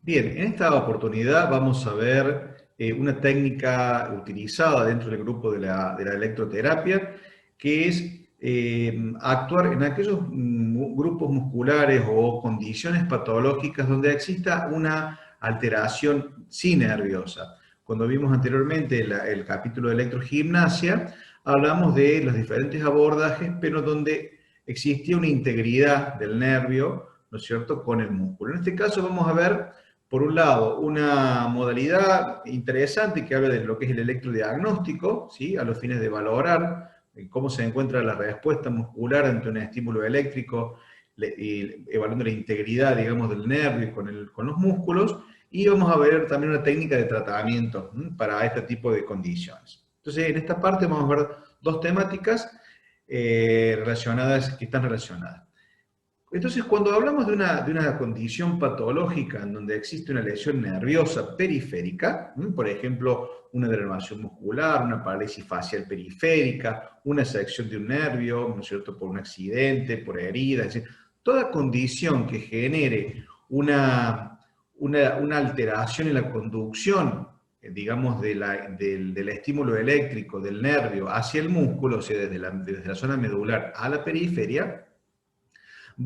Bien, en esta oportunidad vamos a ver una técnica utilizada dentro del grupo de la electroterapia, que es actuar en aquellos grupos musculares o condiciones patológicas donde exista una alteración sí nerviosa. Cuando vimos anteriormente el capítulo de electrogimnasia, hablamos de los diferentes abordajes, pero donde existía una integridad del nervio, ¿no es cierto?, con el músculo. En este caso vamos a ver, por un lado, una modalidad interesante que habla de lo que es el electrodiagnóstico, ¿sí?, a los fines de valorar cómo se encuentra la respuesta muscular ante un estímulo eléctrico, y evaluando la integridad, digamos, del nervio con los músculos, y vamos a ver también una técnica de tratamiento para este tipo de condiciones. Entonces, en esta parte vamos a ver dos temáticas relacionadas, que están relacionadas. Entonces, cuando hablamos de una condición patológica en donde existe una lesión nerviosa periférica, por ejemplo, una denervación muscular, una parálisis facial periférica, una sección de un nervio, ¿no es cierto?, por un accidente, por herida, es decir, toda condición que genere una alteración en la conducción, digamos, del estímulo eléctrico del nervio hacia el músculo, o sea, desde la zona medular a la periferia,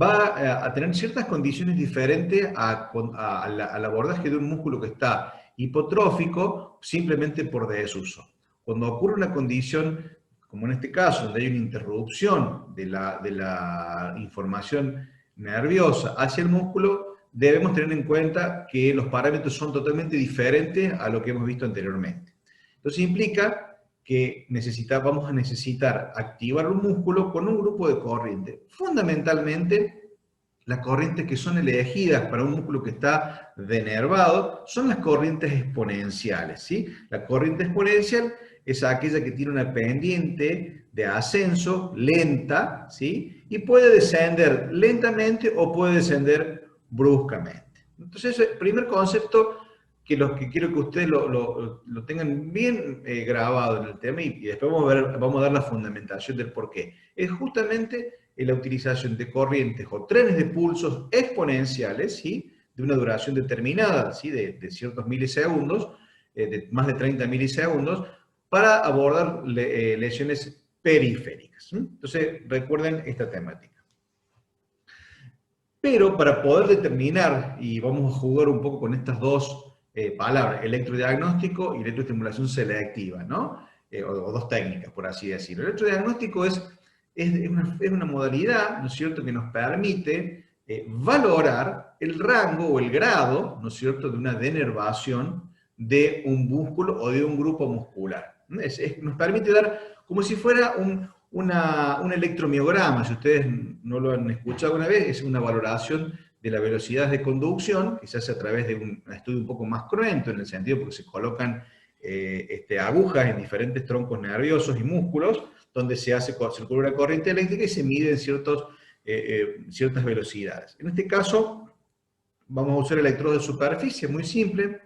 va a tener ciertas condiciones diferentes al abordaje de un músculo que está hipotrófico simplemente por desuso. Cuando ocurre una condición, como en este caso, donde hay una interrupción de la información nerviosa hacia el músculo, debemos tener en cuenta que los parámetros son totalmente diferentes a lo que hemos visto anteriormente. Entonces implica que vamos a necesitar activar un músculo con un grupo de corrientes. Fundamentalmente, las corrientes que son elegidas para un músculo que está denervado son las corrientes exponenciales, ¿sí? La corriente exponencial es aquella que tiene una pendiente de ascenso lenta, ¿sí?, y puede descender lentamente o puede descender bruscamente. Entonces, el primer concepto que quiero que ustedes lo tengan bien grabado en el tema, y después vamos a dar la fundamentación del por qué. Es justamente la utilización de corrientes o trenes de pulsos exponenciales, ¿sí?, de una duración determinada, ¿sí?, de ciertos milisegundos, de más de 30 milisegundos, para abordar lesiones periféricas. ¿Sí? Entonces, recuerden esta temática. Pero para poder determinar, y vamos a jugar un poco con estas dos palabras, electrodiagnóstico y electroestimulación selectiva, ¿no? O dos técnicas, por así decirlo. El electrodiagnóstico es una modalidad, ¿no es cierto?, que nos permite valorar el rango o el grado, ¿no es cierto?, de una denervación de un músculo o de un grupo muscular. Nos permite dar como si fuera un electromiograma. Si ustedes no lo han escuchado alguna vez, es una valoración de la velocidad de conducción que se hace a través de un estudio un poco más cruento, en el sentido porque se colocan agujas en diferentes troncos nerviosos y músculos, donde se circula una corriente eléctrica y se miden ciertas velocidades. En este caso, vamos a usar electrodos de superficie, muy simple.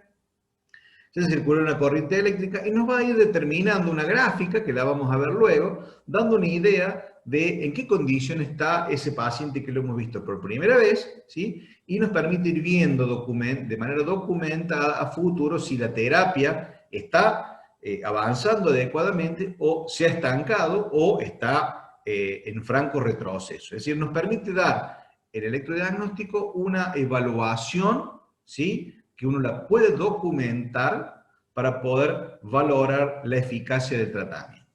Se circula una corriente eléctrica y nos va a ir determinando una gráfica, que la vamos a ver luego, dando una idea de en qué condición está ese paciente que lo hemos visto por primera vez, ¿sí?, y nos permite ir viendo de manera documentada a futuro si la terapia está avanzando adecuadamente o se ha estancado o está en franco retroceso. Es decir, nos permite dar el electrodiagnóstico una evaluación, ¿sí?, que uno la puede documentar para poder valorar la eficacia del tratamiento.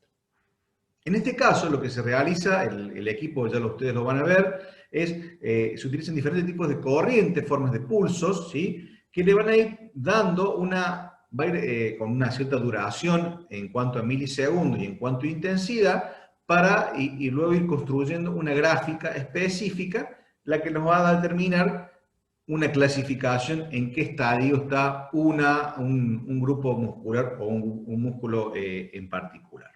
En este caso, lo que se realiza, el equipo, ya ustedes lo van a ver, se utilizan diferentes tipos de corrientes, formas de pulsos, ¿sí?, que le van a ir dando con una cierta duración en cuanto a milisegundos y en cuanto a intensidad, y luego ir construyendo una gráfica específica, la que nos va a determinar una clasificación en qué estadio está un grupo muscular o un músculo en particular.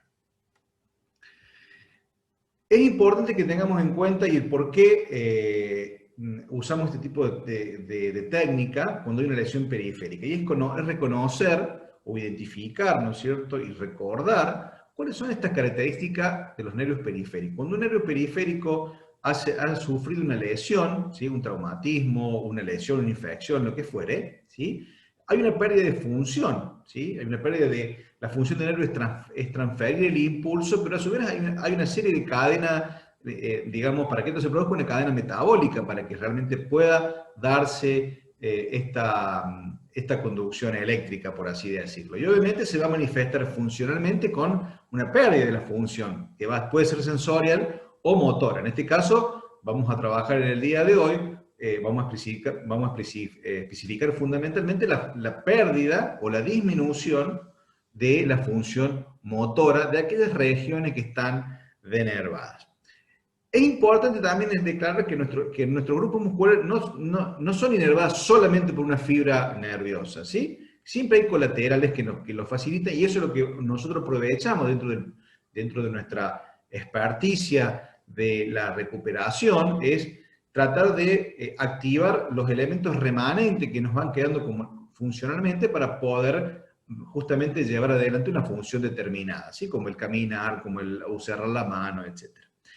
Es importante que tengamos en cuenta y el por qué usamos este tipo de técnica cuando hay una lesión periférica, y es reconocer o identificar, ¿no es cierto?, y recordar cuáles son estas características de los nervios periféricos. Cuando un nervio periférico ha sufrido una lesión, ¿sí? Un traumatismo, una lesión, una infección, lo que fuere, ¿sí? Hay una pérdida de función, ¿sí? Hay una pérdida de la función del nervio es transferir el impulso, pero a su vez hay una serie de cadenas, digamos, para que esto se produzca una cadena metabólica, para que realmente pueda darse esta conducción eléctrica, por así decirlo. Y obviamente se va a manifestar funcionalmente con una pérdida de la función, que puede ser sensorial o motora. En este caso, vamos a trabajar en el día de hoy, vamos a especificar fundamentalmente la pérdida o la disminución de la función motora de aquellas regiones que están denervadas. Es importante también declarar que nuestro grupo muscular no son inervadas solamente por una fibra nerviosa, ¿sí? Siempre hay colaterales que lo facilitan y eso es lo que nosotros aprovechamos dentro de nuestra experticia de la recuperación, es tratar de activar los elementos remanentes que nos van quedando como funcionalmente para poder justamente llevar adelante una función determinada, ¿sí? Como el caminar, como el cerrar la mano, etc.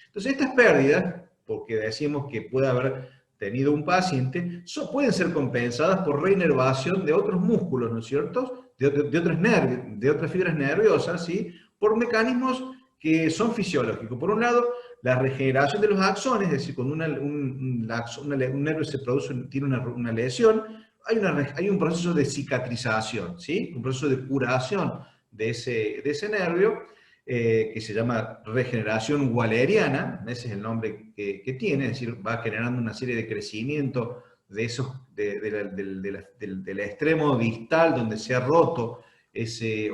Entonces, estas pérdidas, porque decimos que puede haber tenido un paciente, pueden ser compensadas por reinervación de otros músculos, ¿no es cierto? De otras fibras nerviosas, ¿sí? Por mecanismos que son fisiológicos. Por un lado, la regeneración de los axones, es decir, cuando un nervio se produce, tiene una lesión, hay un proceso de cicatrización, ¿sí? Un proceso de curación de ese nervio, que se llama regeneración waleriana, ese es el nombre que tiene, es decir, va generando una serie de crecimiento del extremo distal donde se ha roto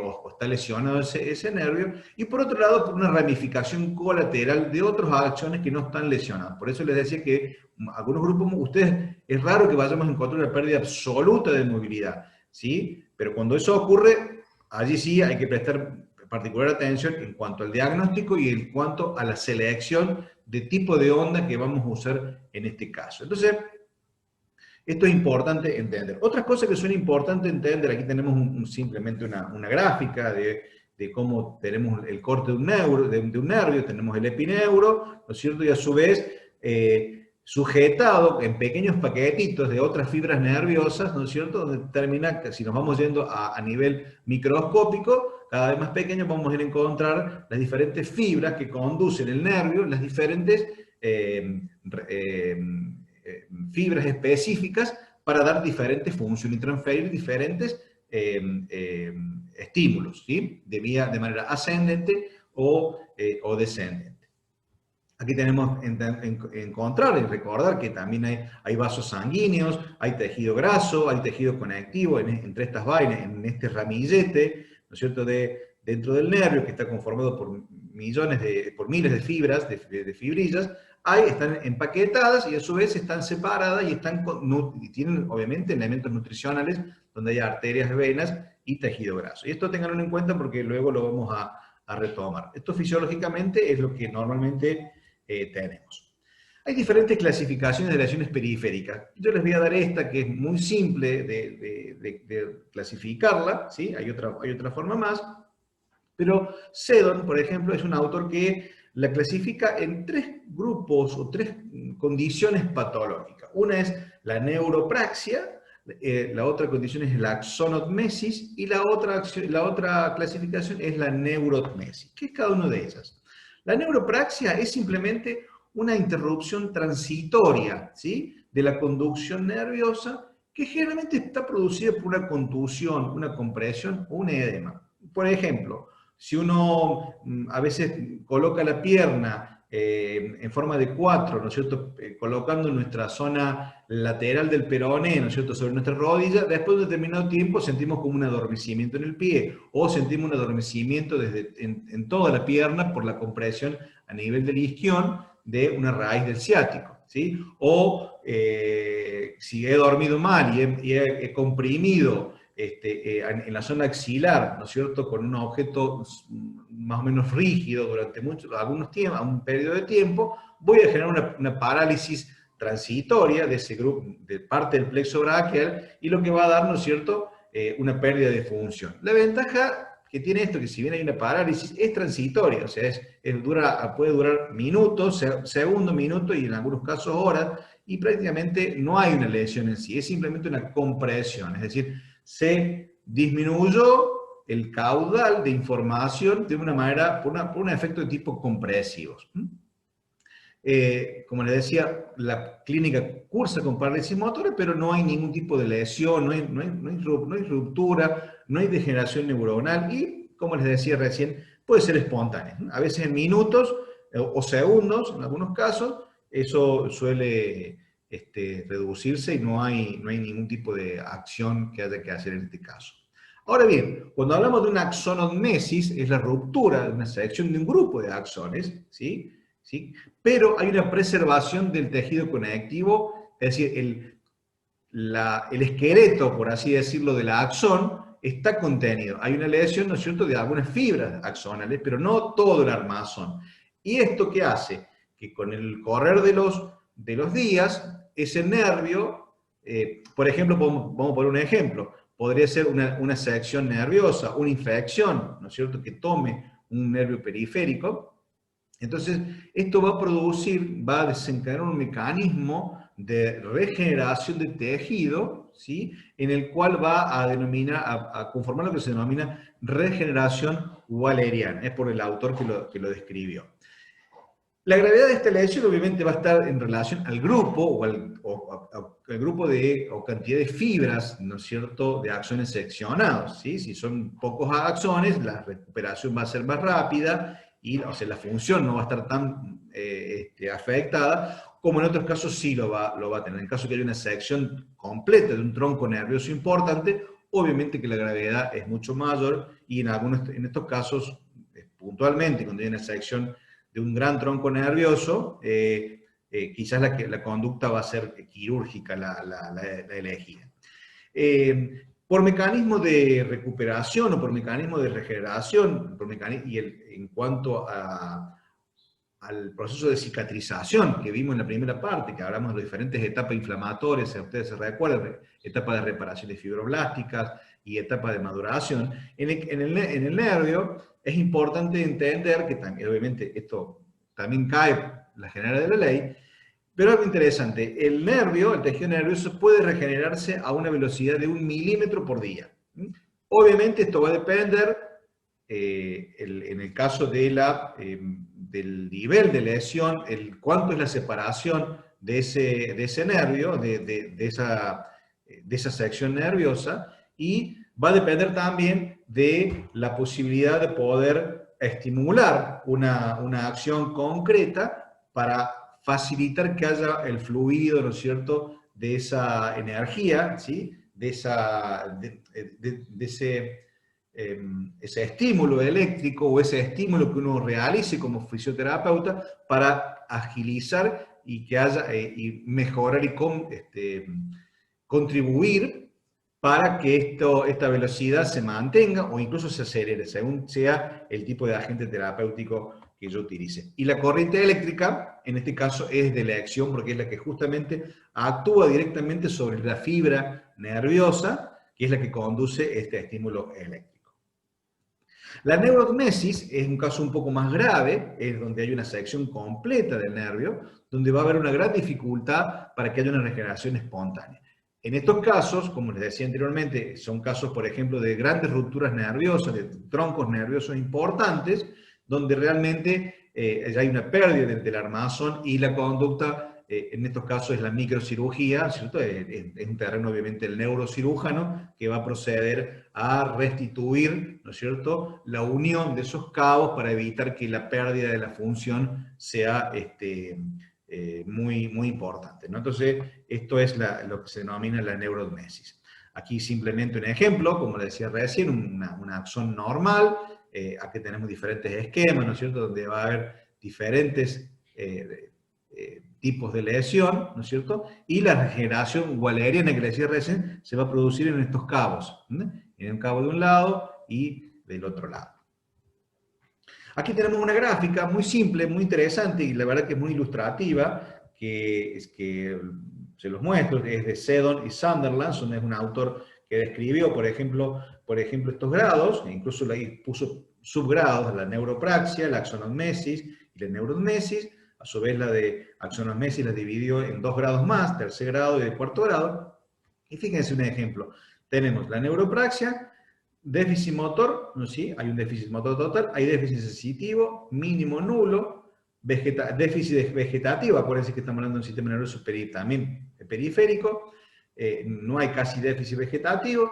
o está lesionado ese nervio, y por otro lado, por una ramificación colateral de otros axones que no están lesionados. Por eso les decía que algunos grupos, es raro que vayamos a encontrar una pérdida absoluta de movilidad, ¿sí? Pero cuando eso ocurre, allí sí hay que prestar particular atención en cuanto al diagnóstico y en cuanto a la selección de tipo de onda que vamos a usar en este caso. Entonces, esto es importante entender. Otras cosas que son importantes entender, aquí tenemos simplemente una gráfica de cómo tenemos el corte de un nervio, tenemos el epineuro, ¿no es cierto? Y a su vez, sujetado en pequeños paquetitos de otras fibras nerviosas, ¿no es cierto? Donde termina, si nos vamos yendo a nivel microscópico, cada vez más pequeños vamos a ir a encontrar las diferentes fibras que conducen el nervio, las diferentes fibras específicas para dar diferentes funciones y transferir diferentes estímulos, ¿sí? De manera ascendente o descendente. Aquí tenemos encontrar y recordar que también hay vasos sanguíneos, hay tejido graso, hay tejido conectivo entre estas vainas, en este ramillete, ¿no es cierto?, dentro del nervio, que está conformado por miles de fibras, de fibrillas, están empaquetadas y a su vez están separadas y tienen obviamente elementos nutricionales donde hay arterias, venas y tejido graso. Y esto tenganlo en cuenta porque luego lo vamos a retomar. Esto fisiológicamente es lo que normalmente tenemos. Hay diferentes clasificaciones de lesiones periféricas. Yo les voy a dar esta que es muy simple de clasificarla, ¿sí? Hay otra forma más, pero Seddon, por ejemplo, es un autor que la clasifica en 3 grupos o 3 condiciones patológicas. Una es la neuropraxia, la otra condición es la axonotmesis y la otra clasificación es la neurotmesis. ¿Qué es cada una de ellas? La neuropraxia es simplemente una interrupción transitoria, ¿sí?, de la conducción nerviosa que generalmente está producida por una contusión, una compresión o un edema. Por ejemplo, si uno a veces coloca la pierna en forma de 4, ¿no es cierto?, colocando nuestra zona lateral del peroné, ¿no es cierto?, sobre nuestra rodilla, después de un determinado tiempo sentimos como un adormecimiento en el pie, o sentimos un adormecimiento en toda la pierna por la compresión a nivel del isquión de una raíz del ciático, ¿sí? O si he dormido mal y he comprimido en la zona axilar, ¿no es cierto?, con un objeto más o menos rígido durante un periodo de tiempo, voy a generar una parálisis transitoria de ese grupo, de parte del plexo braquial, y lo que va a dar, ¿no es cierto?, una pérdida de función. La ventaja que tiene esto, que si bien hay una parálisis, es transitoria, o sea, puede durar minutos, segundos, minutos y en algunos casos horas, y prácticamente no hay una lesión en sí, es simplemente una compresión, es decir, se disminuyó el caudal de información de una manera, por un efecto de tipo compresivos. Como les decía, la clínica cursa con parálisis motora, pero no hay ningún tipo de lesión, no hay ruptura, no hay degeneración neuronal y, como les decía recién, puede ser espontánea. A veces en minutos o segundos, en algunos casos, eso suele reducirse y no hay ningún tipo de acción que haya que hacer en este caso. Ahora bien, cuando hablamos de una axonognesis, es la ruptura de una sección de un grupo de axones, ¿sí? ¿Sí? Pero hay una preservación del tejido conectivo, es decir, el esqueleto, por así decirlo, de la axón está contenido. Hay una lesión, ¿no es cierto?, de algunas fibras axonales, pero no todo el armazón. ¿Y esto qué hace? Que con el correr de los días, ese nervio, por ejemplo, vamos a poner un ejemplo, podría ser una sección nerviosa, una infección, ¿no es cierto?, que tome un nervio periférico. Entonces, esto va a desencadenar un mecanismo de regeneración de tejido, ¿sí?, en el cual va a conformar lo que se denomina regeneración waleriana. Es por el autor que lo describió. La gravedad de esta lesión obviamente va a estar en relación al grupo o al grupo o cantidad de fibras, ¿no es cierto?, de axones seccionados, ¿sí? Si son pocos axones, la recuperación va a ser más rápida y, o sea, la función no va a estar tan afectada, como en otros casos sí lo va a tener. En el caso que haya una sección completa de un tronco nervioso importante, obviamente que la gravedad es mucho mayor y en estos casos, puntualmente, cuando hay una sección de un gran tronco nervioso, quizás la conducta va a ser quirúrgica la elegida. Por mecanismo de recuperación o por mecanismo de regeneración, en cuanto al proceso de cicatrización que vimos en la primera parte, que hablamos de las diferentes etapas inflamatorias, si ustedes se recuerdan, etapa de reparación de fibroblásticas y etapa de maduración, en el nervio es importante entender que también, obviamente, esto también cae la generalidad de la ley, pero algo interesante, el tejido nervioso puede regenerarse a una velocidad de 1 milímetro por día. Obviamente esto va a depender, en el caso del nivel de lesión, cuánto es la separación de ese nervio, de esa sección nerviosa, y va a depender también de la posibilidad de poder estimular una acción concreta para facilitar que haya el fluido, ¿no es cierto?, de esa energía, ¿sí?, de ese estímulo eléctrico o ese estímulo que uno realice como fisioterapeuta para agilizar y que haya y mejorar y contribuir para que esta velocidad se mantenga o incluso se acelere, según sea el tipo de agente terapéutico que yo utilice. Y la corriente eléctrica, en este caso, es de elección porque es la que justamente actúa directamente sobre la fibra nerviosa, que es la que conduce este estímulo eléctrico. La neurognesis es un caso un poco más grave, es donde hay una sección completa del nervio, donde va a haber una gran dificultad para que haya una regeneración espontánea. En estos casos, como les decía anteriormente, son casos, por ejemplo, de grandes rupturas nerviosas, de troncos nerviosos importantes, donde realmente ya hay una pérdida del armazón y la conducta, en estos casos, es la microcirugía, ¿cierto? Es un terreno, obviamente, el neurocirujano, que va a proceder a restituir, ¿no es cierto?, la unión de esos cabos para evitar que la pérdida de la función sea muy importante, ¿no? Entonces, esto es lo que se denomina la neurognesis. Aquí simplemente un ejemplo, como le decía recién, una axón normal. Aquí tenemos diferentes esquemas, ¿no es cierto?, donde va a haber diferentes tipos de lesión, ¿no es cierto?, y la regeneración waleriana que le decía recién se va a producir en estos cabos, ¿no?, en un cabo de un lado y del otro lado. Aquí tenemos una gráfica muy simple, muy interesante y la verdad que es muy ilustrativa, que se los muestro, es de Seddon y Sunderland, es un autor que describió, por ejemplo, estos grados, e incluso ahí puso subgrados, la neuropraxia, la axonomesis y la neuromesis. A su vez, la de axonomesis la dividió en 2 grados más, tercer grado y de cuarto grado. Y fíjense un ejemplo. Tenemos la neuropraxia, déficit motor, ¿sí? Hay un déficit motor total, hay déficit sensitivo, mínimo nulo, déficit vegetativo, acuérdense que estamos hablando de un sistema nervioso también periférico, no hay casi déficit vegetativo.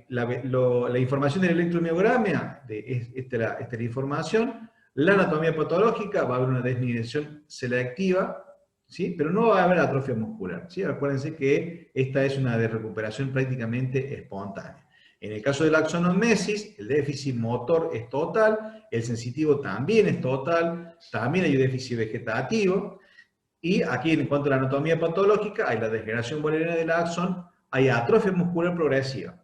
La información del electromiograma, esta es la información. La anatomía patológica, va a haber una desmineralización selectiva, ¿sí? Pero no va a haber atrofia muscular, ¿sí? Acuérdense que esta es una de recuperación prácticamente espontánea. En el caso de la axonomesis, el déficit motor es total, el sensitivo también es total, también hay un déficit vegetativo, y aquí en cuanto a la anatomía patológica, hay la degeneración boleriana del axón, hay atrofia muscular progresiva.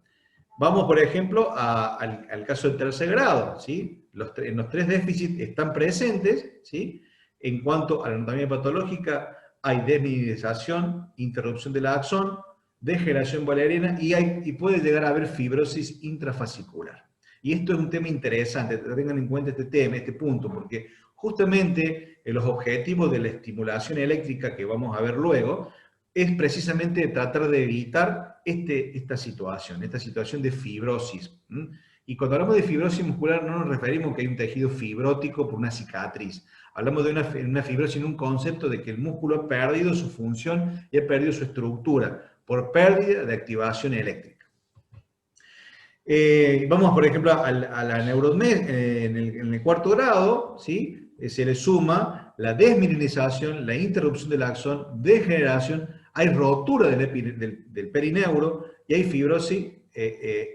Vamos, por ejemplo, al caso del tercer grado, ¿sí? En los 3 déficits están presentes, ¿sí? En cuanto a la anatomía patológica, hay desmineralización, interrupción del axón, degeneración boleriana y puede llegar a haber fibrosis intrafascicular. Y esto es un tema interesante, tengan en cuenta este tema, este punto, porque justamente los objetivos de la estimulación eléctrica que vamos a ver luego es precisamente tratar de evitar esta situación de fibrosis. Y cuando hablamos de fibrosis muscular no nos referimos a que hay un tejido fibrótico por una cicatriz. Hablamos de una fibrosis en un concepto de que el músculo ha perdido su función y ha perdido su estructura por pérdida de activación eléctrica. Vamos, por ejemplo, a la neuromesis en el cuarto grado, ¿sí? Se le suma la desmineralización, la interrupción del axón, degeneración, hay rotura del perineuro y hay fibrosis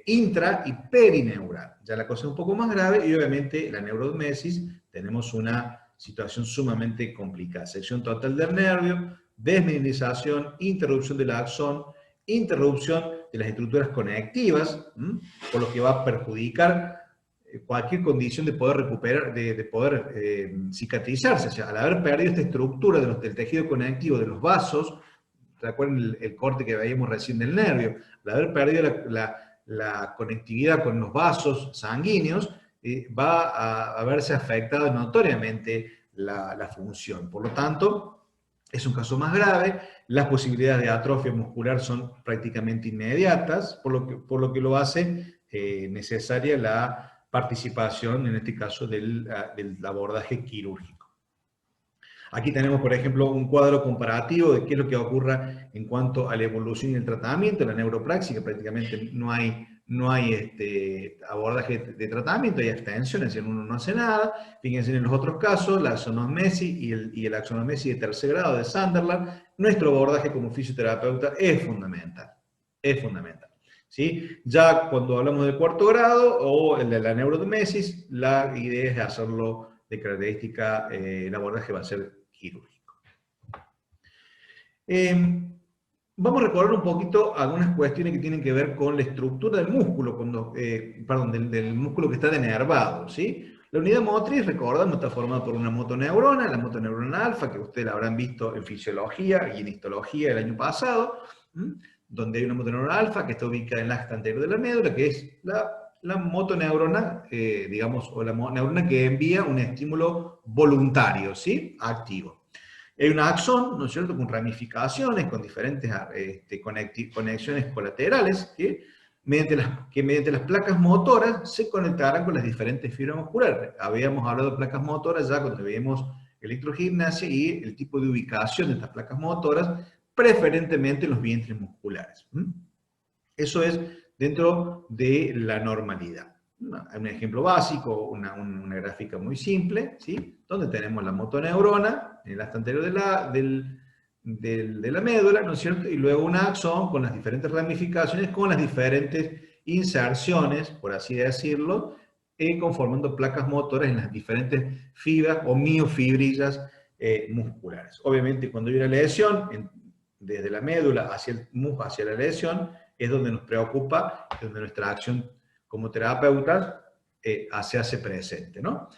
intra y perineural. Ya la cosa es un poco más grave y obviamente la neuromesis tenemos una situación sumamente complicada. Sección total del nervio, desmineralización, interrupción del axón, interrupción de las estructuras conectivas, por lo que va a perjudicar cualquier condición de poder recuperar, de poder cicatrizarse. O sea, al haber perdido esta estructura del tejido conectivo, de los vasos, ¿recuerden el corte que veíamos recién del nervio? Al haber perdido la conectividad con los vasos sanguíneos, va a verse afectada notoriamente la función. Por lo tanto, es un caso más grave, las posibilidades de atrofia muscular son prácticamente inmediatas, por lo que lo hace necesaria la participación, en este caso, del abordaje quirúrgico. Aquí tenemos, por ejemplo, un cuadro comparativo de qué es lo que ocurre en cuanto a la evolución y el tratamiento. La neuropraxia, que prácticamente no hay abordaje de tratamiento, hay abstención, es decir, uno no hace nada. Fíjense en los otros casos, la axonomesis y el axonomesis de tercer grado de Sunderland, nuestro abordaje como fisioterapeuta es fundamental, es fundamental. ¿Sí? Ya cuando hablamos del cuarto grado o el de la neuromesis, la idea es hacerlo de característica, el abordaje va a ser quirúrgico. Vamos a recordar un poquito algunas cuestiones que tienen que ver con la estructura del músculo, del músculo que está denervado, ¿sí? La unidad motriz, recordamos, está formada por una motoneurona, la motoneurona alfa, que ustedes la habrán visto en fisiología y en histología el año pasado, donde hay una motoneurona alfa que está ubicada en el axis anterior de la médula, que es la motoneurona, digamos, o la neurona que envía un estímulo voluntario, ¿sí? Activo. Hay un axón, ¿no es cierto?, con ramificaciones, con diferentes conexiones colaterales, que mediante las placas motoras se conectarán con las diferentes fibras musculares. Habíamos hablado de placas motoras ya cuando veíamos electrogimnasia y el tipo de ubicación de estas placas motoras, preferentemente en los vientres musculares. Eso es dentro de la normalidad. Un ejemplo básico, una gráfica muy simple, ¿sí? Donde tenemos la motoneurona en el axis anterior de la médula, ¿no es cierto? Y luego un axón con las diferentes ramificaciones, con las diferentes inserciones, por así decirlo, conformando placas motoras en las diferentes fibras o miofibrillas musculares. Obviamente, cuando hay una lesión, desde la médula hacia la lesión, es donde nos preocupa, es donde nuestra acción como terapeutas se hace presente, ¿no?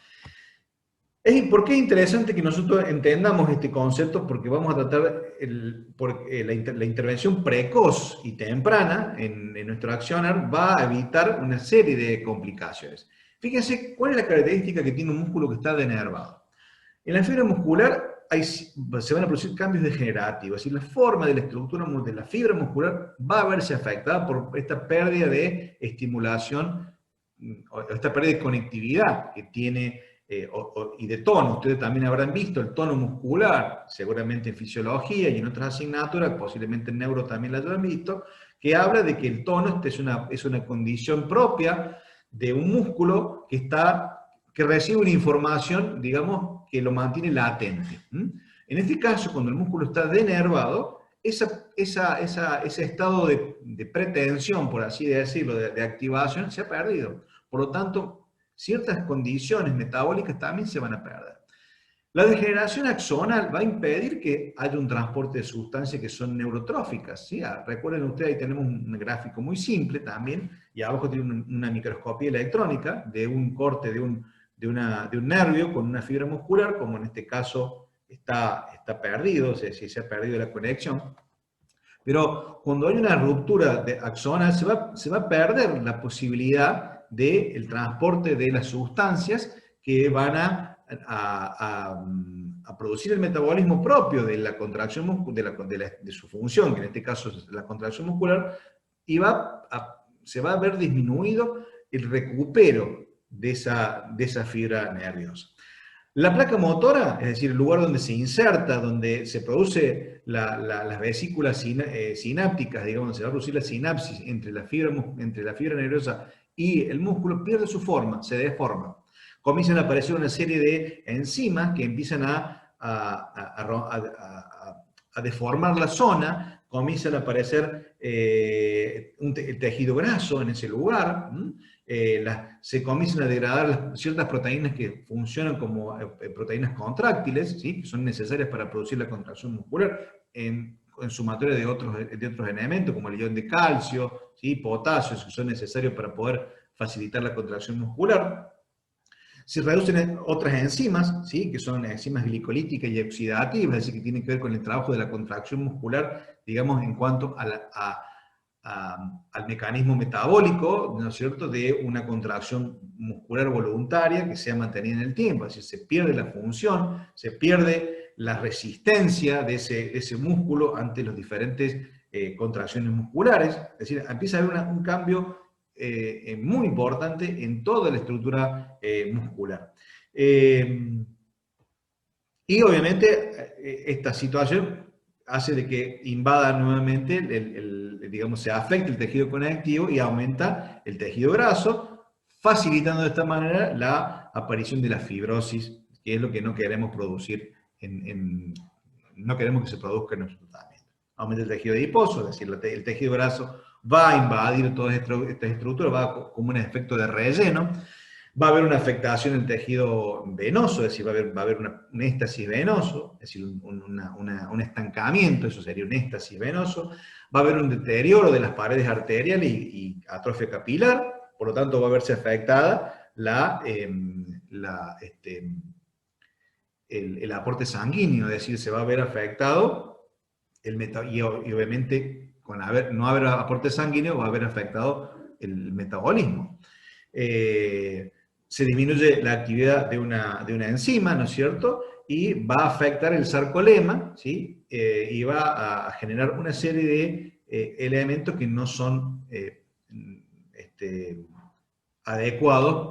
¿Por qué es interesante que nosotros entendamos este concepto? Porque vamos a tratar la intervención precoz y temprana en nuestro accionar va a evitar una serie de complicaciones. Fíjense cuál es la característica que tiene un músculo que está denervado. En la fibra muscular se van a producir cambios degenerativos, es decir, la forma de la estructura de la fibra muscular va a verse afectada por esta pérdida de estimulación, o esta pérdida de conectividad que tiene y de tono. Ustedes también habrán visto el tono muscular, seguramente en fisiología y en otras asignaturas, posiblemente en neuro también la habrán visto, que habla de que el tono es una condición propia de un músculo que recibe una información, digamos, que lo mantiene latente. En este caso, cuando el músculo está denervado, ese estado de pretensión, por así decirlo, de activación, se ha perdido. Por lo tanto, ciertas condiciones metabólicas también se van a perder. La degeneración axonal va a impedir que haya un transporte de sustancias que son neurotróficas, ¿sí? Recuerden ustedes, ahí tenemos un gráfico muy simple también, y abajo tiene una microscopía electrónica de un corte de un nervio con una fibra muscular, como en este caso está perdido, o sea, si se ha perdido la conexión. Pero cuando hay una ruptura axonal, se va a perder la posibilidad del transporte de las sustancias que van a producir el metabolismo propio de la contracción de su función, que en este caso es la contracción muscular, y se va a ver disminuido el recupero de esa fibra nerviosa. La placa motora, es decir, el lugar donde se inserta, donde se produce las vesículas sinápticas, digamos, se va a producir la sinapsis entre la fibra nerviosa y el músculo, pierde su forma, se deforma. Comienzan a aparecer una serie de enzimas que empiezan a deformar la zona, comienzan a aparecer el tejido graso en ese lugar, se comienzan a degradar ciertas proteínas que funcionan como proteínas contráctiles, ¿sí? Que son necesarias para producir la contracción muscular, en sumatoria de otros elementos como el ion de calcio, ¿sí? Potasio, que son necesarios para poder facilitar la contracción muscular. Se reducen otras enzimas, ¿sí? Que son enzimas glicolíticas y oxidativas, es decir, que tienen que ver con el trabajo de la contracción muscular, digamos, en cuanto al mecanismo metabólico, ¿no es cierto?, de una contracción muscular voluntaria que sea mantenida en el tiempo. Es decir, se pierde la función, se pierde la resistencia de ese músculo ante las diferentes contracciones musculares. Es decir, empieza a haber un cambio muy importante en toda la estructura muscular. Y obviamente esta situación hace de que invada nuevamente, digamos, se afecta el tejido conectivo y aumenta el tejido graso, facilitando de esta manera la aparición de la fibrosis, que es lo que no queremos producir, no queremos que se produzca en nuestro tratamiento. Aumenta el tejido adiposo, es decir, el tejido graso va a invadir todas estas estructuras, va como un efecto de relleno. Va a haber una afectación en el tejido venoso, es decir, va a haber un éstasis venoso, es decir, un estancamiento, eso sería un éstasis venoso. Va a haber un deterioro de las paredes arteriales y atrofia capilar, por lo tanto va a verse afectada el aporte sanguíneo, es decir, se va a ver afectado y obviamente con no haber aporte sanguíneo va a haber afectado el metabolismo. Se disminuye la actividad de una enzima, ¿no es cierto? Y va a afectar el sarcolema, ¿sí? Y va a generar una serie de elementos que no son adecuados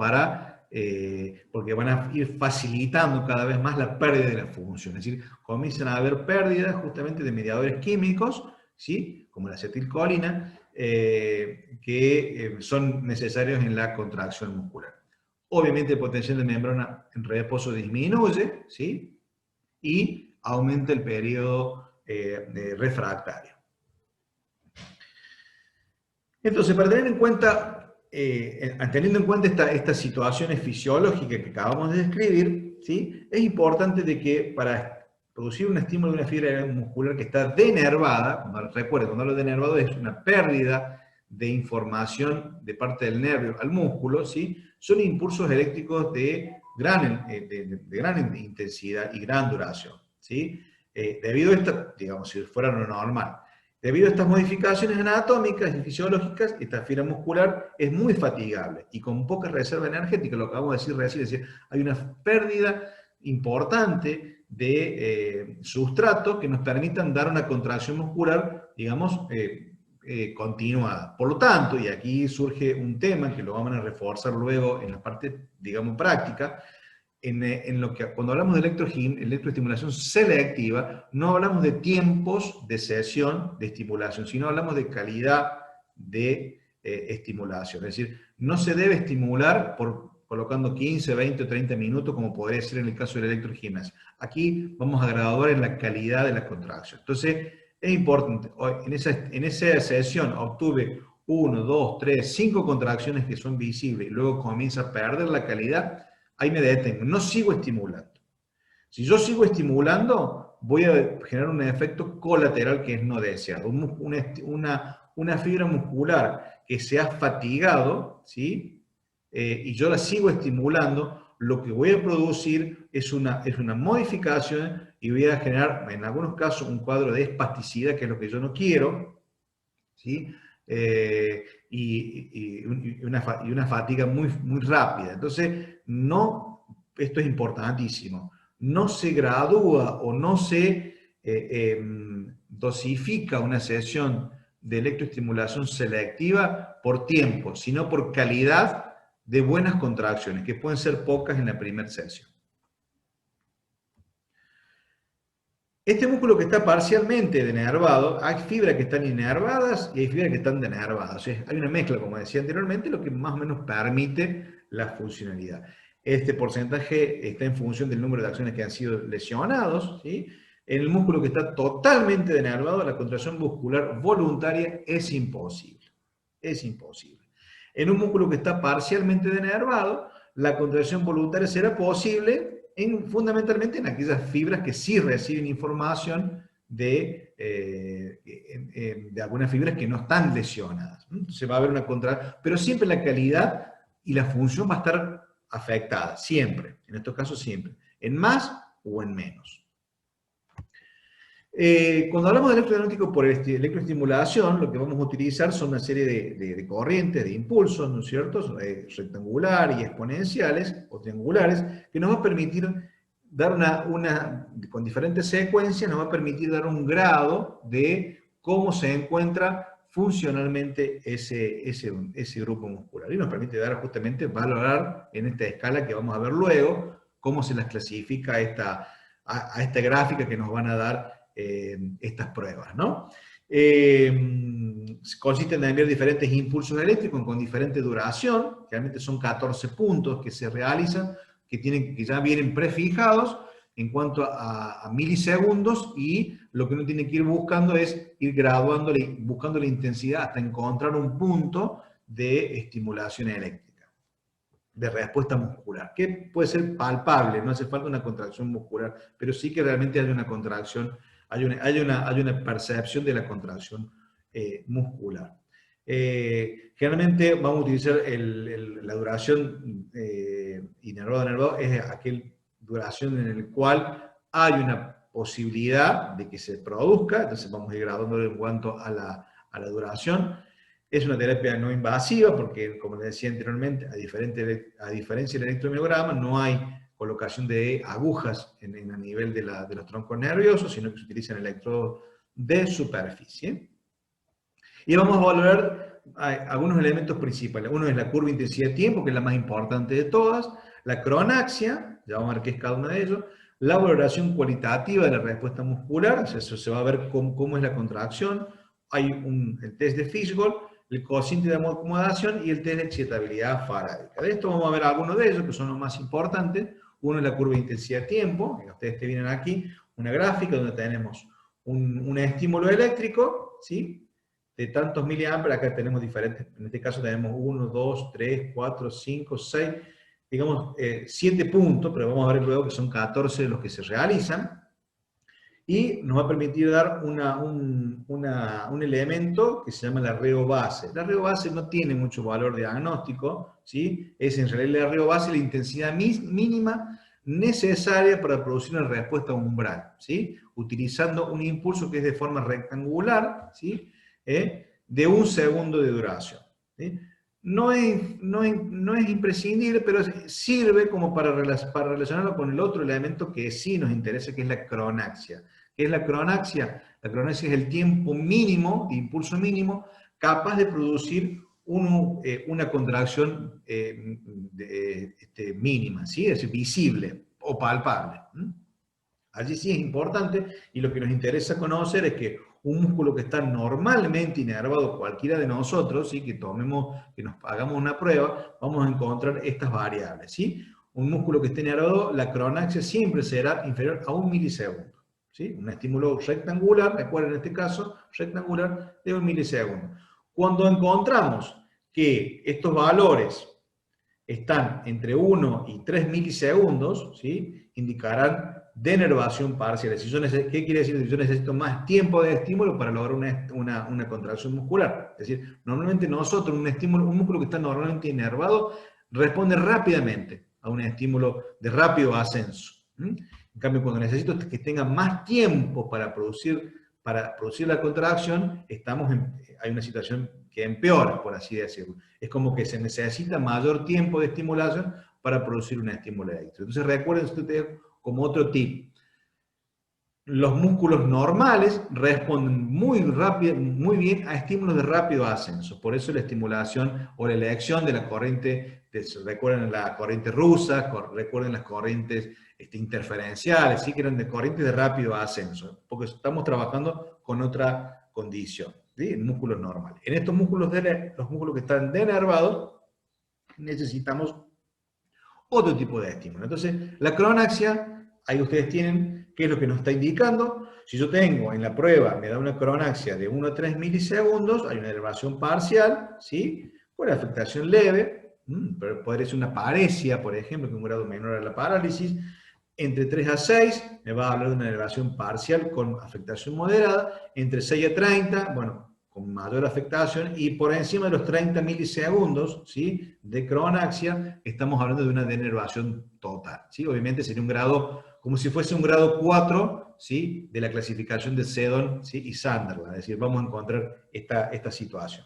porque van a ir facilitando cada vez más la pérdida de la función. Es decir, comienzan a haber pérdidas justamente de mediadores químicos, ¿sí? Como la acetilcolina, que son necesarios en la contracción muscular. Obviamente el potencial de membrana en reposo disminuye, ¿sí? Y aumenta el periodo refractario. Entonces, para tener en cuenta, teniendo en cuenta estas situaciones fisiológicas que acabamos de describir, ¿sí? Es importante de que para producir un estímulo de una fibra muscular que está denervada, recuerden, cuando hablo de denervado es una pérdida de información de parte del nervio al músculo, ¿sí? Son impulsos eléctricos de de gran intensidad y gran duración, ¿sí? Debido a esta, digamos, si fuera lo normal, debido a estas modificaciones anatómicas y fisiológicas, esta fibra muscular es muy fatigable y con poca reserva energética, lo que acabamos de decir recién, es decir, hay una pérdida importante de sustrato que nos permitan dar una contracción muscular, digamos, continuada. Por lo tanto, y aquí surge un tema que lo vamos a reforzar luego en la parte, digamos, práctica, en lo que cuando hablamos de electroestimulación selectiva, no hablamos de tiempos de sesión de estimulación, sino hablamos de calidad de estimulación. Es decir, no se debe estimular colocando 15, 20 o 30 minutos, como podría ser en el caso del electrogimnasio. Aquí vamos a graduar en la calidad de la contracción. Entonces, es importante, en esa sesión obtuve 1, 2, 3, 5 contracciones que son visibles y luego comienza a perder la calidad, ahí me detengo, no sigo estimulando. Si yo sigo estimulando, voy a generar un efecto colateral que es no deseado. Una fibra muscular que se ha fatigado, ¿sí? Y yo la sigo estimulando, lo que voy a producir es una modificación y voy a generar, en algunos casos, un cuadro de espasticidad, que es lo que yo no quiero, ¿sí? Y una fatiga muy, muy rápida. Entonces, esto es importantísimo, no se gradúa o no se dosifica una sesión de electroestimulación selectiva por tiempo, sino por calidad de buenas contracciones, que pueden ser pocas en la primera sesión. Este músculo que está parcialmente denervado, hay fibras que están inervadas y hay fibras que están denervadas. O sea, hay una mezcla, como decía anteriormente, lo que más o menos permite la funcionalidad. Este porcentaje está en función del número de acciones que han sido lesionados, ¿sí? En el músculo que está totalmente denervado, la contracción muscular voluntaria es imposible. Es imposible. En un músculo que está parcialmente denervado, la contracción voluntaria será posible fundamentalmente en aquellas fibras que sí reciben información de algunas fibras que no están lesionadas. Entonces va a haber una contracción, pero siempre la calidad y la función va a estar afectada, siempre, en estos casos siempre, en más o en menos. Cuando hablamos de electrodiagnóstico por electroestimulación, lo que vamos a utilizar son una serie de corrientes, de impulsos, ¿no es cierto?, rectangulares y exponenciales o triangulares, que nos va a permitir dar con diferentes secuencias, nos va a permitir dar un grado de cómo se encuentra funcionalmente ese grupo muscular. Y nos permite justamente valorar en esta escala que vamos a ver luego, cómo se las clasifica a esta gráfica que nos van a dar estas pruebas, ¿no? Consisten en enviar diferentes impulsos eléctricos con diferente duración, realmente son 14 puntos que se realizan, que ya vienen prefijados en cuanto a milisegundos, y lo que uno tiene que ir buscando es ir graduándole, buscando la intensidad hasta encontrar un punto de estimulación eléctrica, de respuesta muscular, que puede ser palpable, no hace falta una contracción muscular, pero sí que realmente hay una contracción, hay una percepción de la contracción muscular. Generalmente vamos a utilizar la duración inervado-nervado, es aquella duración en la cual hay una posibilidad de que se produzca, entonces vamos a ir graduándolo en cuanto a la duración. Es una terapia no invasiva porque, como les decía anteriormente, a diferencia del electromiograma, no hay colocación de agujas a nivel de los troncos nerviosos, sino que se utilizan electrodos de superficie. Y vamos a valorar algunos elementos principales. Uno es la curva de intensidad-tiempo, que es la más importante de todas, la cronaxia, ya vamos a ver qué es cada uno de ellos, la valoración cualitativa de la respuesta muscular, o sea, eso se va a ver cómo es la contracción, hay el test de Fishgold, el cociente de acomodación y el test de excitabilidad farádica. De esto vamos a ver algunos de ellos, que son los más importantes. Uno es la curva de intensidad-tiempo, que ustedes te vienen aquí, una gráfica donde tenemos un estímulo eléctrico, ¿sí?, de tantos miliamperes. Acá tenemos diferentes, en este caso tenemos 1, 2, 3, 4, 5, 6, digamos 7 puntos, pero vamos a ver luego que son 14 los que se realizan. y nos va a permitir dar un elemento que se llama el arreo base. El arreo base no tiene mucho valor diagnóstico, ¿sí? Es en realidad el arreo base la intensidad mínima necesaria para producir una respuesta umbral, ¿sí? Utilizando un impulso que es de forma rectangular, ¿sí? De 1 segundo de duración, ¿sí? No es imprescindible, pero sirve como para relacionarlo con el otro elemento que sí nos interesa, que es la cronaxia. ¿Qué es la cronaxia? La cronaxia es el tiempo mínimo, de impulso mínimo, capaz de producir una contracción mínima, ¿sí? Es decir, visible o palpable. Allí sí es importante, y lo que nos interesa conocer es que un músculo que está normalmente inervado, cualquiera de nosotros, ¿sí? Que nos hagamos una prueba, vamos a encontrar estas variables, ¿sí? Un músculo que esté inervado, la cronaxia siempre será inferior a 1 milisegundo, ¿sí? Un estímulo rectangular, recuerden en este caso, rectangular de 1 milisegundo. Cuando encontramos que estos valores están entre 1 y 3 milisegundos, ¿sí? Indicarán denervación parcial. ¿Qué quiere decir? Si yo necesito más tiempo de estímulo para lograr una contracción muscular. Es decir, normalmente nosotros, un músculo que está normalmente inervado, responde rápidamente a un estímulo de rápido ascenso. En cambio, cuando necesito que tenga más tiempo para producir la contracción, hay una situación que empeora, por así decirlo. Es como que se necesita mayor tiempo de estimulación para producir un estímulo eléctrico. Entonces recuerden ustedes como otro tip. Los músculos normales responden muy bien a estímulos de rápido ascenso. Por eso la estimulación o la elección de la corriente, recuerden la corriente rusa, recuerden las corrientes interferenciales, ¿sí? Que eran de corrientes de rápido ascenso, porque estamos trabajando con otra condición, ¿sí? En músculos normales. En estos músculos, los músculos que están denervados, necesitamos otro tipo de estímulo. Entonces, la cronaxia, ahí ustedes tienen qué es lo que nos está indicando. Si yo tengo en la prueba, me da una cronaxia de 1 a 3 milisegundos, hay una elevación parcial, ¿sí? Con afectación leve, pero podría ser una paresia, por ejemplo, que un grado menor a la parálisis. Entre 3 a 6 me va a hablar de una elevación parcial con afectación moderada. Entre 6 a 30, bueno, con mayor afectación, y por encima de los 30 milisegundos, ¿sí? De cronaxia, estamos hablando de una denervación total, ¿sí? Obviamente sería un grado, como si fuese un grado 4, ¿sí? De la clasificación de Seddon, ¿sí? Y Sunderland, es decir, vamos a encontrar esta situación.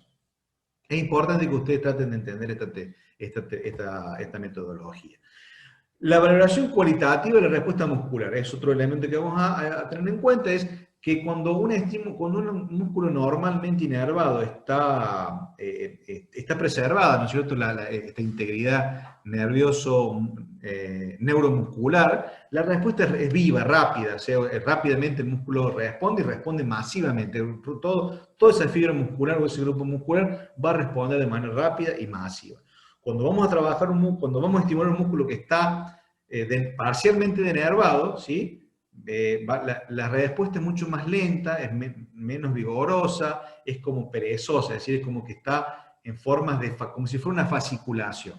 Es importante que ustedes traten de entender esta metodología. La valoración cualitativa de la respuesta muscular es otro elemento que vamos a tener en cuenta, es que cuando un músculo normalmente inervado está preservada, ¿no es cierto?, esta integridad neuromuscular, la respuesta es viva, rápida, o sea, rápidamente el músculo responde y responde masivamente. Toda esa fibra muscular o ese grupo muscular va a responder de manera rápida y masiva. Cuando vamos a estimular un músculo que está parcialmente denervado, ¿sí? La respuesta es mucho más lenta, es menos vigorosa, es como perezosa, es decir, es como que está en formas como si fuera una fasciculación.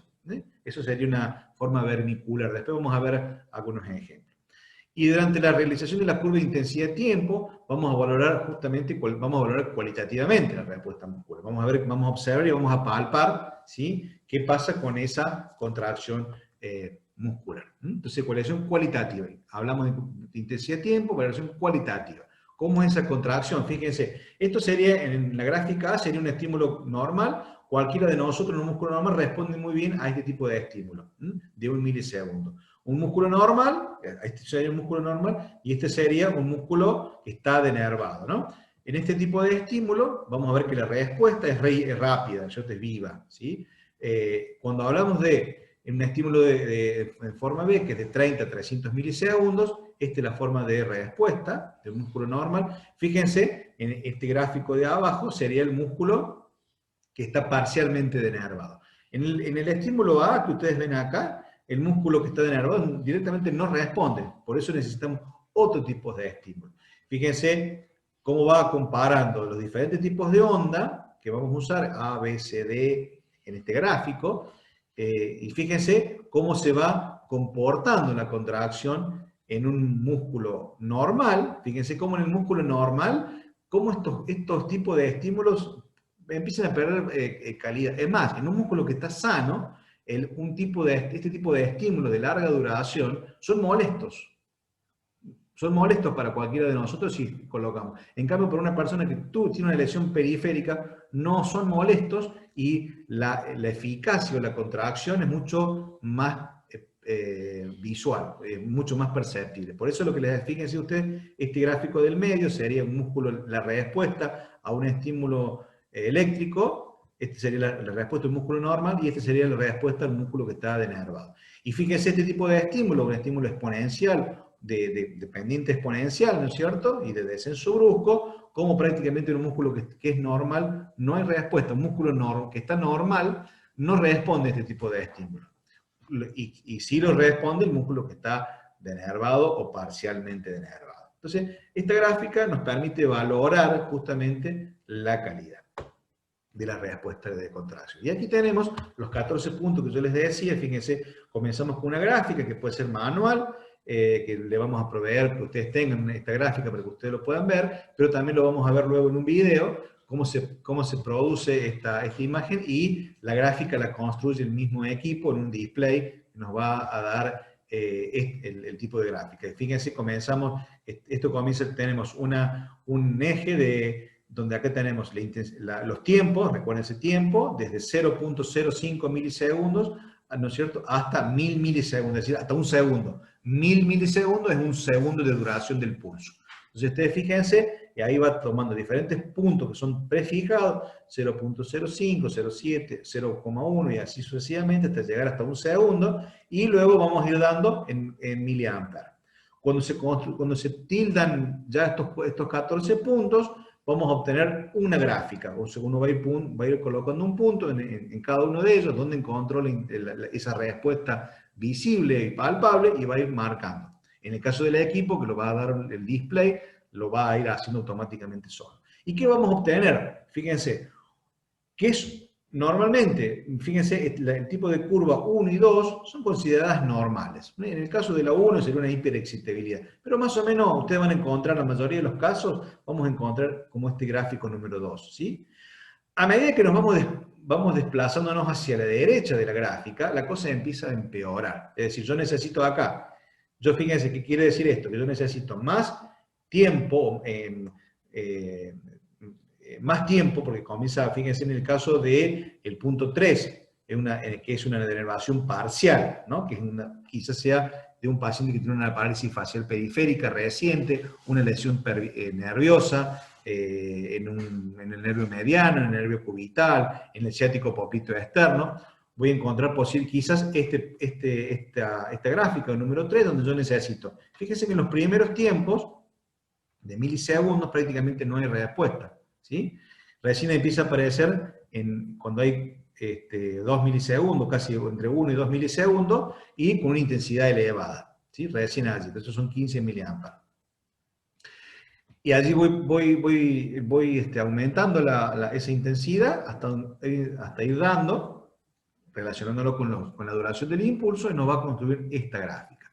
Eso sería una forma vermicular. Después vamos a ver algunos ejemplos. Y durante la realización de la curva de intensidad-tiempo, vamos a valorar cualitativamente la respuesta muscular. Vamos a observar y vamos a palpar, ¿sí? Qué pasa con esa contracción muscular. Entonces, evaluación cualitativa. Hablamos de intensidad-tiempo, evaluación cualitativa. ¿Cómo es esa contracción? Fíjense, esto sería, en la gráfica A, sería un estímulo normal. Cualquiera de nosotros en un músculo normal responde muy bien a este tipo de estímulo, de 1 milisegundo. Un músculo normal, este sería un músculo normal, y este sería un músculo que está denervado, ¿no? En este tipo de estímulo, vamos a ver que la respuesta es rápida, es viva, ¿sí? Cuando hablamos de un estímulo en forma B, que es de 30 a 300 milisegundos, esta es la forma de respuesta del músculo normal. Fíjense, en este gráfico de abajo sería el músculo que está parcialmente denervado. En el estímulo A, que ustedes ven acá, el músculo que está denervado directamente no responde. Por eso necesitamos otro tipo de estímulo. Fíjense cómo va comparando los diferentes tipos de onda que vamos a usar, A, B, C, D, en este gráfico, y fíjense cómo se va comportando la contracción en un músculo normal, fíjense cómo en el músculo normal, cómo estos tipos de estímulos empiezan a perder calidad. Es más, en un músculo que está sano, este tipo de estímulos de larga duración son molestos. Son molestos para cualquiera de nosotros si colocamos. En cambio, para una persona que tiene una lesión periférica, no son molestos y la eficacia o la contracción es mucho más visual, mucho más perceptible. Por eso lo que les fíjense ustedes, este gráfico del medio sería un músculo, la respuesta a un estímulo eléctrico, este sería la respuesta del músculo normal y este sería la respuesta al músculo que está denervado. Y fíjense este tipo de estímulo, un estímulo exponencial, de pendiente exponencial, ¿no es cierto? Y de descenso brusco, como prácticamente en un músculo que es normal, no hay respuesta. Un músculo que está normal no responde a este tipo de estímulos. Y sí lo responde el músculo que está denervado o parcialmente denervado. Entonces, esta gráfica nos permite valorar justamente la calidad de la respuesta de contracción. Y aquí tenemos los 14 puntos que yo les decía. Fíjense, comenzamos con una gráfica que puede ser manual, que le vamos a proveer que ustedes tengan esta gráfica para que ustedes lo puedan ver, pero también lo vamos a ver luego en un video, cómo se produce esta imagen, y la gráfica la construye el mismo equipo en un display que nos va a dar el tipo de gráfica. Fíjense, comenzamos, tenemos un eje donde acá tenemos los tiempos, recuerden ese tiempo, desde 0.05 milisegundos, ¿no es cierto?, hasta 1000 milisegundos, es decir, hasta un segundo. 1000 milisegundos es un segundo de duración del pulso. Entonces ustedes fíjense, y ahí va tomando diferentes puntos que son prefijados, 0.05, 0.7, 0.1 y así sucesivamente hasta llegar hasta un segundo, y luego vamos a ir dando en miliamperes. Cuando se tildan ya estos 14 puntos, vamos a obtener una gráfica, o sea, uno va a ir colocando un punto en cada uno de ellos, donde encontró esa respuesta visible y palpable, y va a ir marcando. En el caso del equipo, que lo va a dar el display, lo va a ir haciendo automáticamente solo. ¿Y qué vamos a obtener? Fíjense, que es normalmente, fíjense, el tipo de curva 1 y 2 son consideradas normales. En el caso de la 1 sería una hiperexcitabilidad, pero más o menos ustedes van a encontrar, la mayoría de los casos, vamos a encontrar como este gráfico número 2, ¿sí? A medida que nos vamos desplazándonos hacia la derecha de la gráfica, la cosa empieza a empeorar. Es decir, yo necesito acá, fíjense, ¿qué quiere decir esto? Que yo necesito más tiempo, porque comienza, fíjense en el caso del punto 3, que es una denervación parcial, ¿no? Que quizás sea de un paciente que tiene una parálisis facial periférica reciente, una lesión nerviosa, en el nervio mediano, en el nervio cubital, en el ciático popliteo externo. Voy a encontrar quizás esta gráfica número 3, donde yo necesito. Fíjense que en los primeros tiempos de milisegundos prácticamente no hay respuesta, ¿sí? Recién empieza a aparecer cuando hay 2 milisegundos, casi entre 1 y 2 milisegundos, y con una intensidad elevada, ¿sí? Recién allí, estos son 15 miliamperes. Y allí voy aumentando esa intensidad hasta ir dando, relacionándolo con la duración del impulso, y nos va a construir esta gráfica.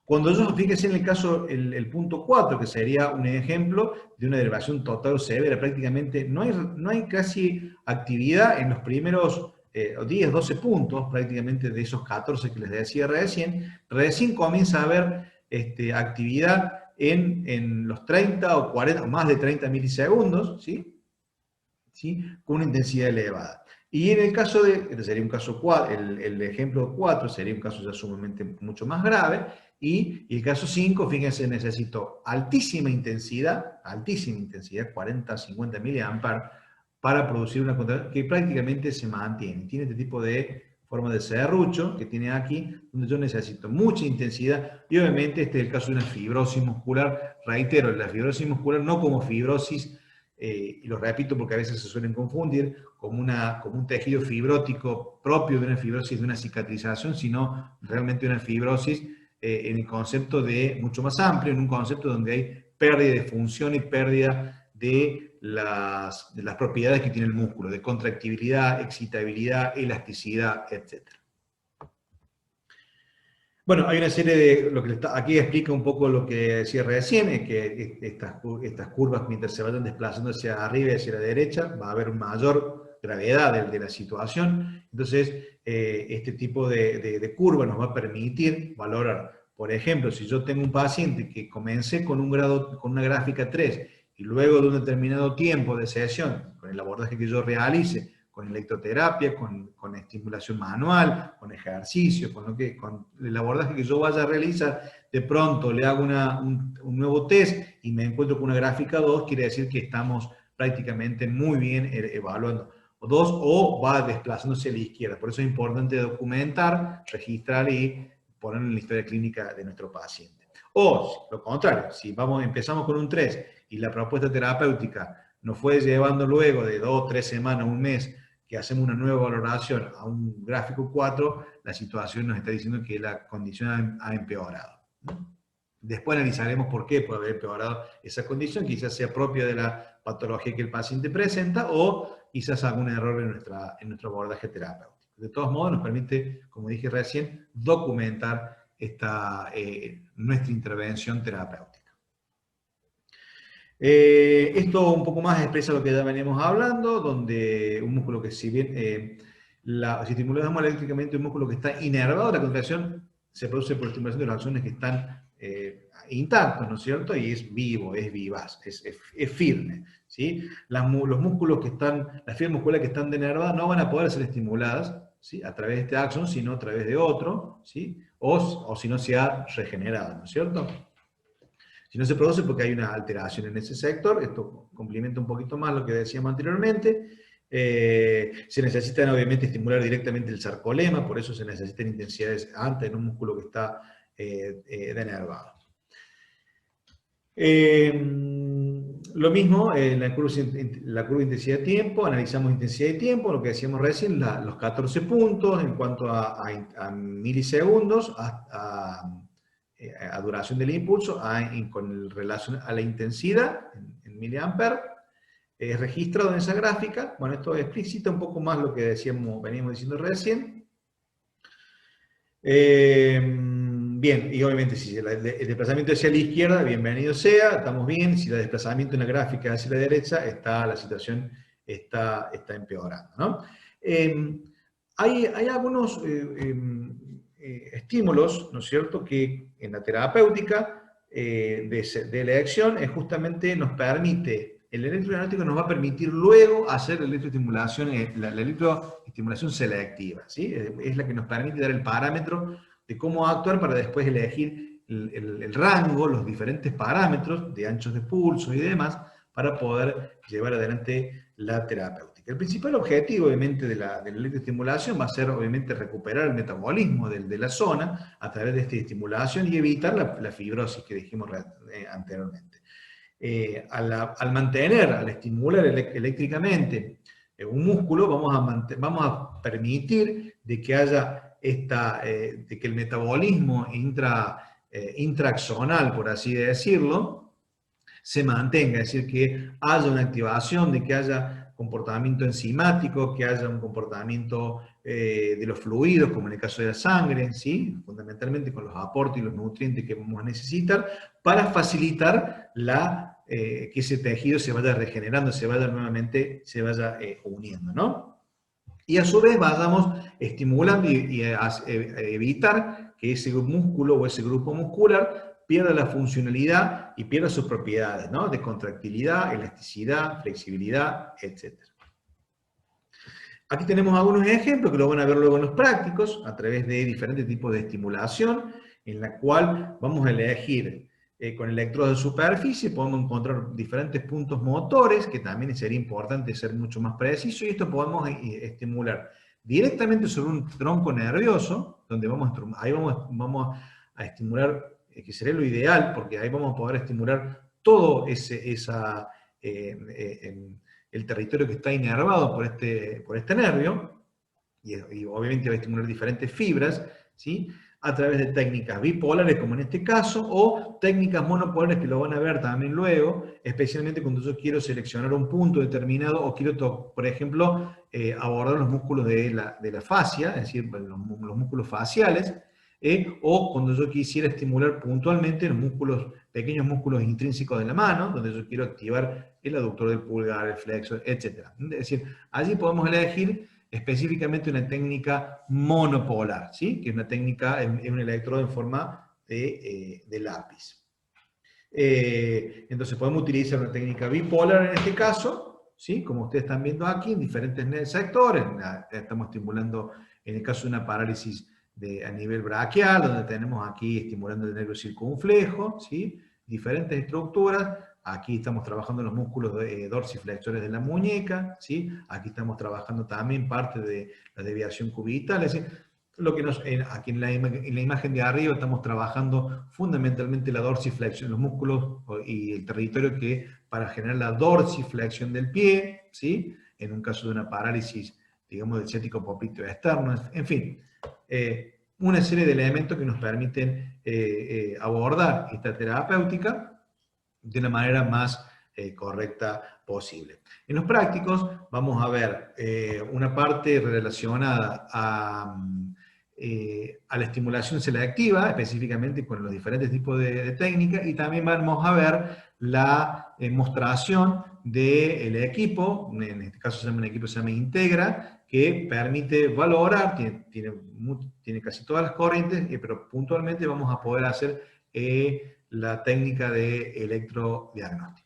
Cuando fíjense en el caso, el punto 4, que sería un ejemplo de una denervación total o severa, prácticamente no hay casi actividad en los primeros 10, 12 puntos, prácticamente de esos 14 que les decía recién comienza a haber actividad en los 30 o 40 o más de 30 milisegundos, ¿sí? Con una intensidad elevada. Y en el caso sería un caso 4, el ejemplo 4 sería un caso ya sumamente mucho más grave, y el caso 5, fíjense, necesito altísima intensidad, 40, 50 miliamperes, para producir una contracción que prácticamente se mantiene. Tiene este tipo de forma de serrucho que tiene aquí, donde yo necesito mucha intensidad, y obviamente este es el caso de una fibrosis muscular. Reitero, la fibrosis muscular no como fibrosis, y lo repito porque a veces se suelen confundir, como un tejido fibrótico propio de una fibrosis, de una cicatrización, sino realmente una fibrosis en el concepto mucho más amplio, en un concepto donde hay pérdida de función y pérdida de las propiedades que tiene el músculo, de contractibilidad, excitabilidad, elasticidad, etc. Bueno, hay una serie de, aquí explica un poco lo que decía recién, es que estas curvas, mientras se vayan desplazando hacia arriba y hacia la derecha, va a haber mayor gravedad de la situación. Entonces, este tipo de curva nos va a permitir valorar, por ejemplo, si yo tengo un paciente que comencé con un grado, con una gráfica 3, y luego de un determinado tiempo de sesión, con el abordaje que yo realice, con electroterapia, con estimulación manual, con ejercicio, con el abordaje que yo vaya a realizar, de pronto le hago un nuevo test y me encuentro con una gráfica 2, quiere decir que estamos prácticamente muy bien evaluando. O 2, o va desplazándose a la izquierda. Por eso es importante documentar, registrar y poner en la historia clínica de nuestro paciente. O, lo contrario, si empezamos con un 3 y la propuesta terapéutica nos fue llevando luego de 2, 3 semanas, un mes, que hacemos una nueva valoración a un gráfico 4, la situación nos está diciendo que la condición ha empeorado. Después analizaremos por qué puede haber empeorado esa condición, quizás sea propia de la patología que el paciente presenta o quizás algún error en nuestro abordaje terapéutico. De todos modos, nos permite, como dije recién, documentar nuestra intervención terapéutica. Esto un poco más expresa lo que ya veníamos hablando, donde un músculo que si bien si estimulamos eléctricamente un músculo que está inervado, la contracción se produce por estimulación de las acciones que están intactos, ¿no es cierto? Y es vivo, es vivaz, es firme, ¿sí? Los músculos que están, las fibras musculares que están denervadas no van a poder ser estimuladas, ¿sí? A través de este axón, sino a través de otro, ¿sí? O si no se ha regenerado, ¿no es cierto? Si no se produce porque hay una alteración en ese sector, esto complementa un poquito más lo que decíamos anteriormente. Se necesitan obviamente estimular directamente el sarcolema, por eso se necesitan intensidades altas en un músculo que está denervado. Lo mismo en la curva de intensidad de tiempo, analizamos intensidad de tiempo, lo que decíamos recién, los 14 puntos en cuanto a milisegundos, a duración del impulso, con relación a la intensidad en miliamperes, registrado en esa gráfica. Bueno, esto explicita un poco más lo que veníamos diciendo recién. Bien, y obviamente si el desplazamiento hacia la izquierda, bienvenido sea, estamos bien. Si el desplazamiento en la gráfica hacia la derecha, la situación está empeorando, ¿no? Hay algunos estímulos, ¿no es cierto?, que en la terapéutica de elección justamente nos permite, el electrodiagnóstico nos va a permitir luego hacer la electroestimulación, la electroestimulación selectiva, ¿sí? Es la que nos permite dar el parámetro de cómo actuar para después elegir el rango, los diferentes parámetros de anchos de pulso y demás, para poder llevar adelante la terapéutica. El principal objetivo, obviamente, de la electroestimulación va a ser, obviamente, recuperar el metabolismo de la zona a través de esta estimulación y evitar la fibrosis que dijimos anteriormente. Al mantener, al estimular eléctricamente un músculo, vamos a permitir de que haya de que el metabolismo intraaxonal, por así decirlo, se mantenga, es decir, que haya una activación, de que haya comportamiento enzimático, que haya un comportamiento de los fluidos, como en el caso de la sangre, ¿sí? Fundamentalmente con los aportes y los nutrientes que vamos a necesitar, para facilitar que ese tejido se vaya regenerando, se vaya uniendo, ¿no? Y a su vez vayamos estimulando y evitar que ese músculo o ese grupo muscular pierda la funcionalidad y pierda sus propiedades, ¿no? De contractilidad, elasticidad, flexibilidad, etc. Aquí tenemos algunos ejemplos que lo van a ver luego en los prácticos, a través de diferentes tipos de estimulación, en la cual vamos a elegir con electrodos de superficie, podemos encontrar diferentes puntos motores, que también sería importante ser mucho más preciso, y esto podemos estimular directamente sobre un tronco nervioso, donde ahí vamos a estimular, que sería lo ideal, porque ahí vamos a poder estimular todo el territorio que está inervado por este nervio, y obviamente va a estimular diferentes fibras, ¿sí? A través de técnicas bipolares, como en este caso, o técnicas monopolares que lo van a ver también luego, especialmente cuando yo quiero seleccionar un punto determinado o quiero, por ejemplo, abordar los músculos de la fascia, es decir, los músculos faciales. o cuando yo quisiera estimular puntualmente los músculos, pequeños músculos intrínsecos de la mano, donde yo quiero activar el aductor del pulgar, el flexor, etc. Es decir, allí podemos elegir específicamente una técnica monopolar, ¿sí? Que es una técnica, es un electrodo en forma de lápiz. Entonces podemos utilizar una técnica bipolar en este caso, ¿sí? Como ustedes están viendo aquí, en diferentes sectores. Estamos estimulando, en el caso de una parálisis a nivel braquial, donde tenemos aquí estimulando el nervio circunflejo, ¿sí? Diferentes estructuras. Aquí estamos trabajando los músculos dorsiflexores de la muñeca, ¿sí? Aquí estamos trabajando también parte de la deviación cubital, es decir, lo que aquí en la imagen de arriba estamos trabajando fundamentalmente la dorsiflexión, los músculos y el territorio que para generar la dorsiflexión del pie, ¿sí? En un caso de una parálisis, digamos, del ciático popliteo externo, en fin, una serie de elementos que nos permiten abordar esta terapéutica de una manera más correcta posible. En los prácticos vamos a ver una parte relacionada a la estimulación selectiva, específicamente con los diferentes tipos de técnicas, y también vamos a ver la mostración del equipo, en este caso se llama un equipo, se llama Integra, que permite valorar, tiene casi todas las corrientes, pero puntualmente vamos a poder hacer la técnica de electrodiagnóstico.